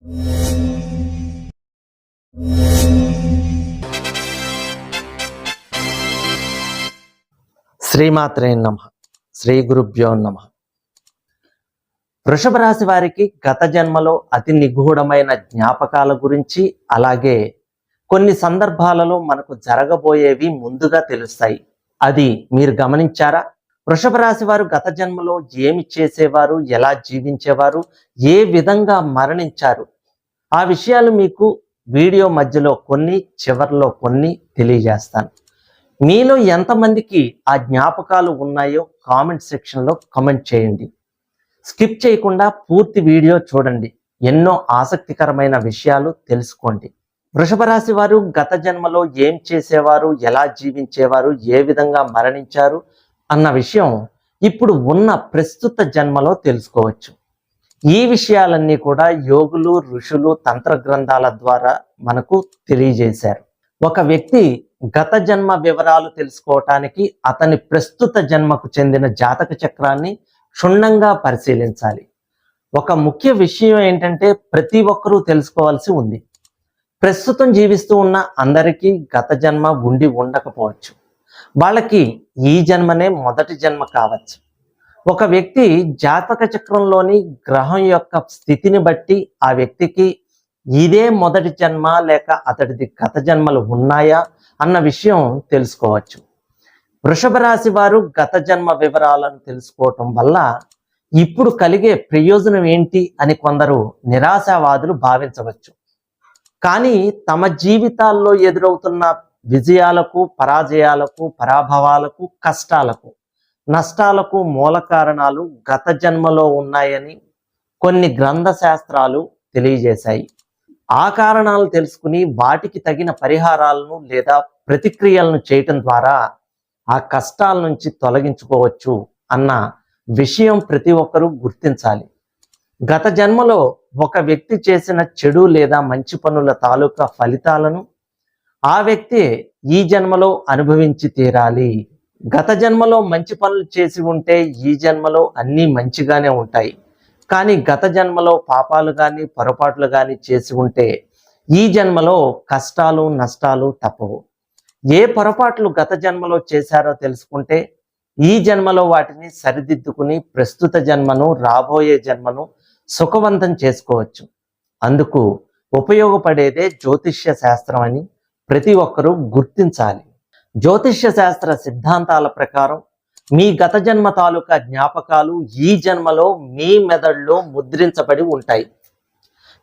శ్రీమాత్రే నమః. శ్రీ గురుభ్యో నమః. వృషభ రాశి వారికి గత జన్మలో అతి నిగూఢమైన జ్ఞాపకాల గురించి, అలాగే కొన్ని సందర్భాలలో మనకు జరగబోయేవి ముందుగా తెలుస్తాయి. అది మీరు గమనించారా? వృషభ రాశి వారు గత జన్మలో ఏమి చేసేవారు, ఎలా జీవించేవారు, ఏ విధంగా మరణించారు, ఆ విషయాలు మీకు వీడియో మధ్యలో కొన్ని, చివరిలో కొన్ని తెలియజేస్తాను. మీలో ఎంతమందికి ఆ జ్ఞాపకాలు ఉన్నాయో కామెంట్ సెక్షన్లో కామెంట్ చేయండి. స్కిప్ చేయకుండా పూర్తి వీడియో చూడండి. ఎన్నో ఆసక్తికరమైన విషయాలు తెలుసుకోండి. వృషభ రాశి వారు గత జన్మలో ఏం చేసేవారు, ఎలా జీవించేవారు, ఏ విధంగా మరణించారు అన్న విషయం ఇప్పుడు ఉన్న ప్రస్తుత జన్మలో తెలుసుకోవచ్చు. ఈ విషయాలన్నీ కూడా యోగులు, ఋషులు, తంత్ర గ్రంథాల ద్వారా మనకు తెలియజేశారు. ఒక వ్యక్తి గత జన్మ వివరాలు తెలుసుకోవటానికి అతని ప్రస్తుత జన్మకు చెందిన జాతక చక్రాన్ని క్షుణ్ణంగా పరిశీలించాలి. ఒక ముఖ్య విషయం ఏంటంటే ప్రతి ఒక్కరూ తెలుసుకోవాల్సి ఉంది. ప్రస్తుతం జీవిస్తూ ఉన్న అందరికీ గత జన్మ ఉండి ఉండకపోవచ్చు. వాళ్ళకి ఈ జన్మనే మొదటి జన్మ కావచ్చు. ఒక వ్యక్తి జాతక చక్రంలోని గ్రహం యొక్క స్థితిని బట్టి ఆ వ్యక్తికి ఇదే మొదటి జన్మ లేక అతడిది గత జన్మలు ఉన్నాయా అన్న విషయం తెలుసుకోవచ్చు. వృషభ రాశి వారు గత జన్మ వివరాలను తెలుసుకోవటం వల్ల ఇప్పుడు కలిగే ప్రయోజనం ఏంటి అని కొందరు నిరాశావాదులు భావించవచ్చు. కానీ తమ జీవితాల్లో ఎదురవుతున్న విజయాలకు, పరాజయాలకు, పరాభవాలకు, కష్టాలకు, నష్టాలకు మూల కారణాలు గత జన్మలో ఉన్నాయని కొన్ని గ్రంథ శాస్త్రాలు తెలియజేశాయి. ఆ కారణాలు తెలుసుకుని వాటికి తగిన పరిహారాలను లేదా ప్రతిక్రియలను చేయటం ద్వారా ఆ కష్టాల నుంచి తొలగించుకోవచ్చు అన్న విషయం ప్రతి ఒక్కరూ గుర్తించాలి. గత జన్మలో ఒక వ్యక్తి చేసిన చెడు లేదా మంచి పనుల తాలూకా ఫలితాలను ఆ వ్యక్తి ఈ జన్మలో అనుభవించి తీరాలి. గత జన్మలో మంచి పనులు చేసి ఉంటే ఈ జన్మలో అన్నీ మంచిగానే ఉంటాయి. కానీ గత జన్మలో పాపాలు కానీ పొరపాట్లు కానీ చేసి ఉంటే ఈ జన్మలో కష్టాలు, నష్టాలు తప్పవు. ఏ పొరపాట్లు గత జన్మలో చేశారో తెలుసుకుంటే ఈ జన్మలో వాటిని సరిదిద్దుకుని ప్రస్తుత జన్మను, రాబోయే జన్మను సుఖవంతం చేసుకోవచ్చు. అందుకు ఉపయోగపడేదే జ్యోతిష్య శాస్త్రం అని ప్రతి ఒక్కరూ గుర్తించాలి. జ్యోతిష్య శాస్త్ర సిద్ధాంతాల ప్రకారం మీ గత జన్మ తాలూకా జ్ఞాపకాలు ఈ జన్మలో మీ మెదడులో ముద్రించబడి ఉంటాయి.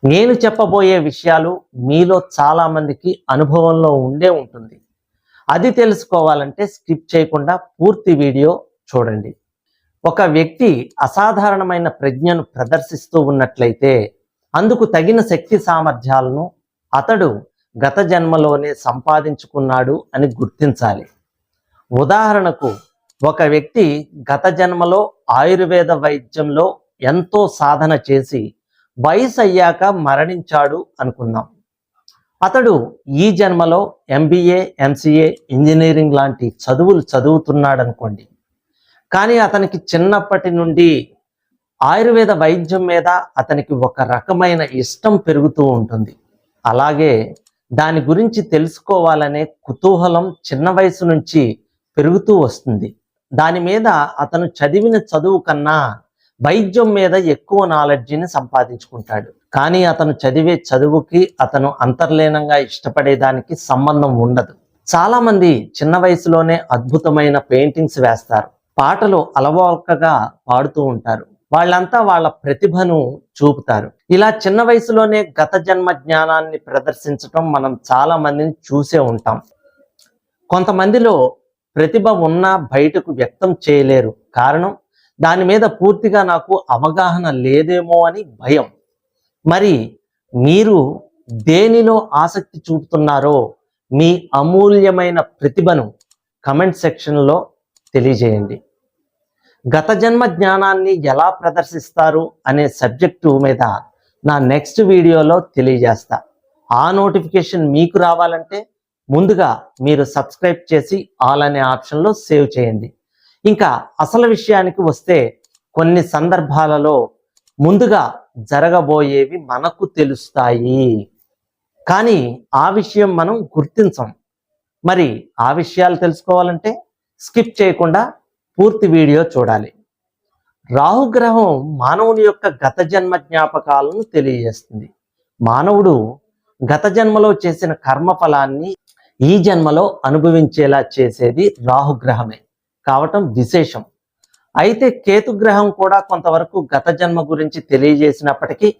నేను చెప్పబోయే విషయాలు మీలో చాలా మందికి అనుభవంలో ఉండే ఉంటుంది. అది తెలుసుకోవాలంటే స్కిప్ చేయకుండా పూర్తి వీడియో చూడండి. ఒక వ్యక్తి అసాధారణమైన ప్రజ్ఞను ప్రదర్శిస్తూ ఉన్నట్లయితే అందుకు తగిన శక్తి సామర్థ్యాలను అతడు గత జన్మలోనే సంపాదించుకున్నాడు అని గుర్తించాలి. ఉదాహరణకు ఒక వ్యక్తి గత జన్మలో ఆయుర్వేద వైద్యంలో ఎంతో సాధన చేసి వయసు అయ్యాక మరణించాడు అనుకుందాం. అతడు ఈ జన్మలో MBA, MCA, ఇంజనీరింగ్ లాంటి చదువులు చదువుతున్నాడు అనుకోండి. కానీ అతనికి చిన్నప్పటి నుండి ఆయుర్వేద వైద్యం మీద అతనికి ఒక రకమైన ఇష్టం పెరుగుతూ ఉంటుంది. అలాగే దాని గురించి తెలుసుకోవాలనే కుతూహలం చిన్న వయసు నుంచి పెరుగుతూ వస్తుంది. దాని మీద అతను చదివిన చదువు కన్నా వైద్యం మీద ఎక్కువ నాలెడ్జిని సంపాదించుకుంటాడు. కానీ అతను చదివే చదువుకి అతను అంతర్లీనంగా ఇష్టపడేదానికి సంబంధం ఉండదు. చాలా మంది చిన్న వయసులోనే అద్భుతమైన పెయింటింగ్స్ వేస్తారు, పాటలు అలవోకగా పాడుతూ ఉంటారు. వాళ్ళంతా వాళ్ళ ప్రతిభను చూపుతారు. ఇలా చిన్న వయసులోనే గత జన్మ జ్ఞానాన్ని ప్రదర్శించటం మనం చాలా మందిని చూసే ఉంటాం. కొంతమందిలో ప్రతిభ ఉన్నా బయటకు వ్యక్తం చేయలేరు. కారణం దాని మీద పూర్తిగా నాకు అవగాహన లేదేమో అని భయం. మరి మీరు దేనిలో ఆసక్తి చూపుతున్నారో మీ అమూల్యమైన ప్రతిభను కమెంట్ సెక్షన్లో తెలియజేయండి. గత జన్మ జ్ఞానాన్ని ఎలా ప్రదర్శిస్తారు అనే సబ్జెక్టు మీద నా నెక్స్ట్ వీడియోలో తెలియజేస్తా. ఆ నోటిఫికేషన్ మీకు రావాలంటే ముందుగా మీరు సబ్స్క్రైబ్ చేసి ఆల్ అనే ఆప్షన్లో సేవ్ చేయండి. ఇంకా అసలు విషయానికి వస్తే కొన్ని సందర్భాలలో ముందుగా జరగబోయేవి మనకు తెలుస్తాయి. కానీ ఆ విషయం మనం గుర్తించం. మరి ఆ విషయాలు తెలుసుకోవాలంటే స్కిప్ చేయకుండా పూర్తి వీడియో చూడాలి. రాహుగ్రహం మానవుని యొక్క గత జన్మ జ్ఞాపకాలను తెలియజేస్తుంది. మానవుడు గత జన్మలో చేసిన కర్మఫలాన్ని ఈ జన్మలో అనుభవించేలా చేసేది రాహుగ్రహమే కావటం విశేషం. అయితే కేతుగ్రహం కూడా కొంతవరకు గత జన్మ గురించి తెలియజేసినప్పటికీ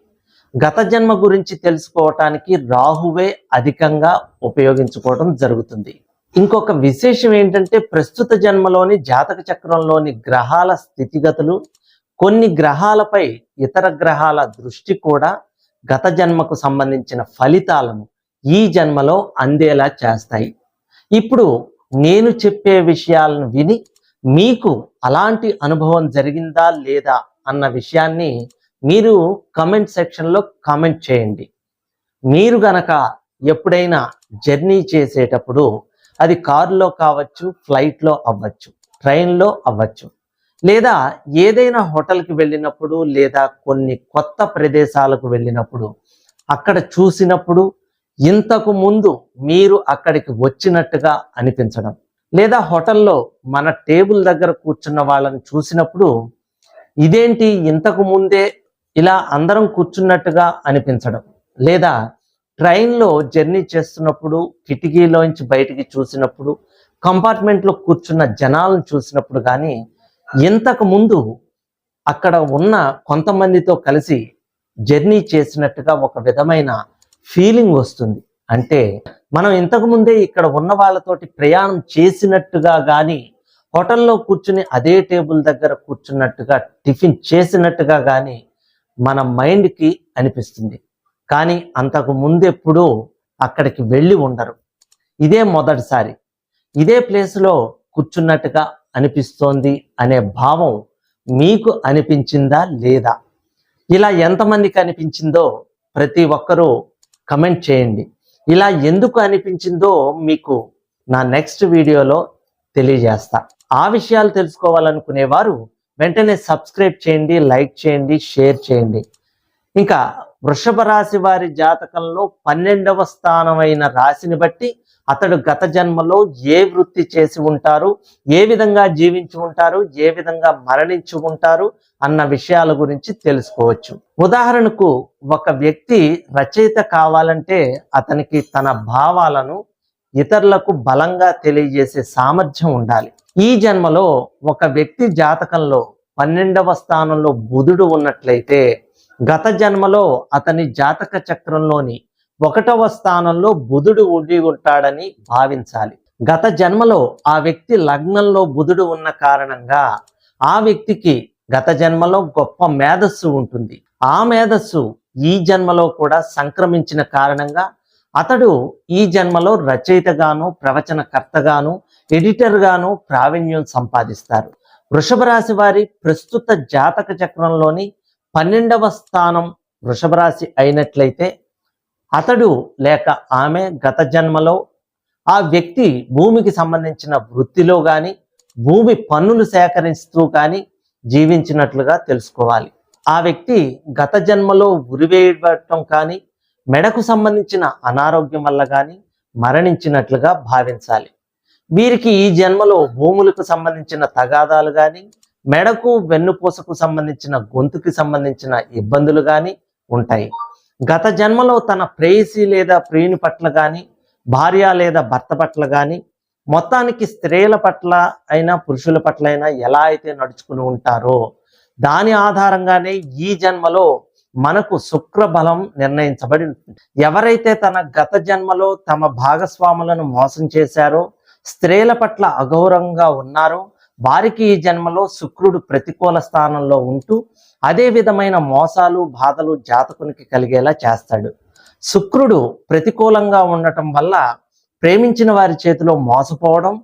గత జన్మ గురించి తెలుసుకోవటానికి రాహువే అధికంగా ఉపయోగించుకోవడం జరుగుతుంది. ఇంకొక విశేషం ఏంటంటే ప్రస్తుత జన్మలోని జాతక చక్రంలోని గ్రహాల స్థితిగతులు, కొన్ని గ్రహాలపై ఇతర గ్రహాల దృష్టి కూడా గత జన్మకు సంబంధించిన ఫలితాలను ఈ జన్మలో అందేలా చేస్తాయి. ఇప్పుడు నేను చెప్పే విషయాలను విని మీకు అలాంటి అనుభవం జరిగిందా లేదా అన్న విషయాన్ని మీరు కమెంట్ సెక్షన్లో కామెంట్ చేయండి. మీరు గనక ఎప్పుడైనా జర్నీ చేసేటప్పుడు, అది కారులో కావచ్చు, ఫ్లైట్లో అవ్వచ్చు, ట్రైన్లో అవ్వచ్చు, లేదా ఏదైనా హోటల్కి వెళ్ళినప్పుడు, లేదా కొన్ని కొత్త ప్రదేశాలకు వెళ్ళినప్పుడు, అక్కడ చూసినప్పుడు ఇంతకు ముందు మీరు అక్కడికి వచ్చినట్టుగా అనిపించడం, లేదా హోటల్లో మన టేబుల్ దగ్గర కూర్చున్న వాళ్ళని చూసినప్పుడు ఇదేంటి ఇంతకు ముందే ఇలా అందరం కూర్చున్నట్టుగా అనిపించడం, లేదా ట్రైన్లో జర్నీ చేస్తున్నప్పుడు కిటికీలోంచి బయటికి చూసినప్పుడు, కంపార్ట్మెంట్లో కూర్చున్న జనాలను చూసినప్పుడు కానీ ఇంతకు ముందు అక్కడ ఉన్న కొంతమందితో కలిసి జర్నీ చేసినట్టుగా ఒక విధమైన ఫీలింగ్ వస్తుంది. అంటే మనం ఇంతకు ముందే ఇక్కడ ఉన్న వాళ్ళతోటి ప్రయాణం చేసినట్టుగా కానీ, హోటల్లో కూర్చుని అదే టేబుల్ దగ్గర కూర్చున్నట్టుగా, టిఫిన్ చేసినట్టుగా కానీ మన మైండ్కి అనిపిస్తుంది. కానీ అంతకు ముందెప్పుడూ అక్కడికి వెళ్ళి ఉండరు. ఇదే మొదటిసారి ఇదే ప్లేస్లో కూర్చున్నట్టుగా అనిపిస్తోంది అనే భావం మీకు అనిపించిందా లేదా? ఇలా ఎంతమందికి అనిపించిందో ప్రతి ఒక్కరూ కమెంట్ చేయండి. ఇలా ఎందుకు అనిపించిందో మీకు నా నెక్స్ట్ వీడియోలో తెలియజేస్తా. ఆ విషయాలు తెలుసుకోవాలనుకునేవారు వెంటనే సబ్స్క్రైబ్ చేయండి, లైక్ చేయండి, షేర్ చేయండి. ఇంకా వృషభ రాశి వారి జాతకంలో 12వ స్థానమైన రాశిని బట్టి అతడు గత జన్మలో ఏ వృత్తి చేసి ఉంటారు, ఏ విధంగా జీవించి ఉంటారు, ఏ విధంగా మరణించి ఉంటారు అన్న విషయాల గురించి తెలుసుకోవచ్చు. ఉదాహరణకు ఒక వ్యక్తి రచయిత కావాలంటే అతనికి తన భావాలను ఇతరులకు బలంగా తెలియజేసే సామర్థ్యం ఉండాలి. ఈ జన్మలో ఒక వ్యక్తి జాతకంలో 12వ స్థానంలో బుధుడు ఉన్నట్లయితే గత జన్మలో అతని జాతక చక్రంలోని 1వ స్థానంలో బుధుడు ఉండి ఉంటాడని భావించాలి. గత జన్మలో ఆ వ్యక్తి లగ్నంలో బుధుడు ఉన్న కారణంగా ఆ వ్యక్తికి గత జన్మలో గొప్ప మేధస్సు ఉంటుంది. ఆ మేధస్సు ఈ జన్మలో కూడా సంక్రమించిన కారణంగా అతడు ఈ జన్మలో రచయితగాను, ప్రవచనకర్తగాను, ఎడిటర్గాను ప్రావీణ్యం సంపాదిస్తారు. వృషభ రాశి వారి ప్రస్తుత జాతక చక్రంలోని 12వ స్థానం వృషభ రాశి అయినట్లయితే అతడు లేక ఆమె గత జన్మలో ఆ వ్యక్తి భూమికి సంబంధించిన వృత్తిలో కానీ, భూమి పన్నులు సేకరిస్తూ కానీ జీవించినట్లుగా తెలుసుకోవాలి. ఆ వ్యక్తి గత జన్మలో ఉరివేయబడటం కానీ, మెడకు సంబంధించిన అనారోగ్యం వల్ల కానీ మరణించినట్లుగా భావించాలి. వీరికి ఈ జన్మలో భూములకు సంబంధించిన తగాదాలు కానీ, మెడకు వెన్నుపూసకు సంబంధించిన గొంతుకి సంబంధించిన ఇబ్బందులు కానీ ఉంటాయి. గత జన్మలో తన ప్రేయసి లేదా ప్రియుని పట్ల కానీ, భార్య లేదా భర్త పట్ల కానీ, మొత్తానికి స్త్రీల పట్ల అయినా పురుషుల పట్ల అయినా ఎలా అయితే నడుచుకుని ఉంటారో దాని ఆధారంగానే ఈ జన్మలో మనకు శుక్ర బలం నిర్ణయించబడి ఉంటుంది. ఎవరైతే తన గత జన్మలో తమ భాగస్వాములను మోసం చేశారో, స్త్రీల పట్ల అగౌరవంగా ఉన్నారో వారికి ఈ జన్మలో శుక్రుడు ప్రతికూల స్థానంలో ఉంటూ అదే విధమైన మోసాలు, బాధలు జాతకునికి కలిగేలా చేస్తాడు. శుక్రుడు ప్రతికూలంగా ఉండటం వల్ల ప్రేమించిన వారి చేతిలో మోసపోవడం,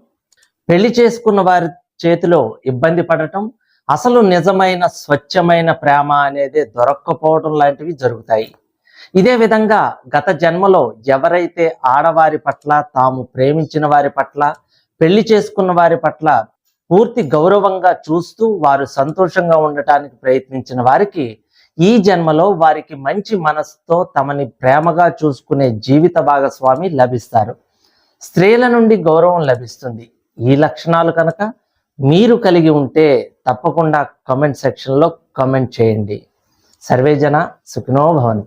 పెళ్లి చేసుకున్న వారి చేతిలో ఇబ్బంది పడటం, అసలు నిజమైన స్వచ్ఛమైన ప్రేమ అనేది దొరక్కపోవడం లాంటివి జరుగుతాయి. ఇదే విధంగా గత జన్మలో ఎవరైతే ఆడవారి పట్ల, తాము ప్రేమించిన వారి పట్ల, పెళ్లి చేసుకున్న వారి పట్ల పూర్తి గౌరవంగా చూస్తూ వారు సంతోషంగా ఉండటానికి ప్రయత్నించిన వారికి ఈ జన్మలో వారికి మంచి మనసుతో తమని ప్రేమగా చూసుకునే జీవిత భాగస్వామి లభిస్తారు. స్త్రీల నుండి గౌరవం లభిస్తుంది. ఈ లక్షణాలు కనుక మీరు కలిగి ఉంటే తప్పకుండా కామెంట్ సెక్షన్లో కామెంట్ చేయండి. సర్వేజన సుఖినో భవంతు.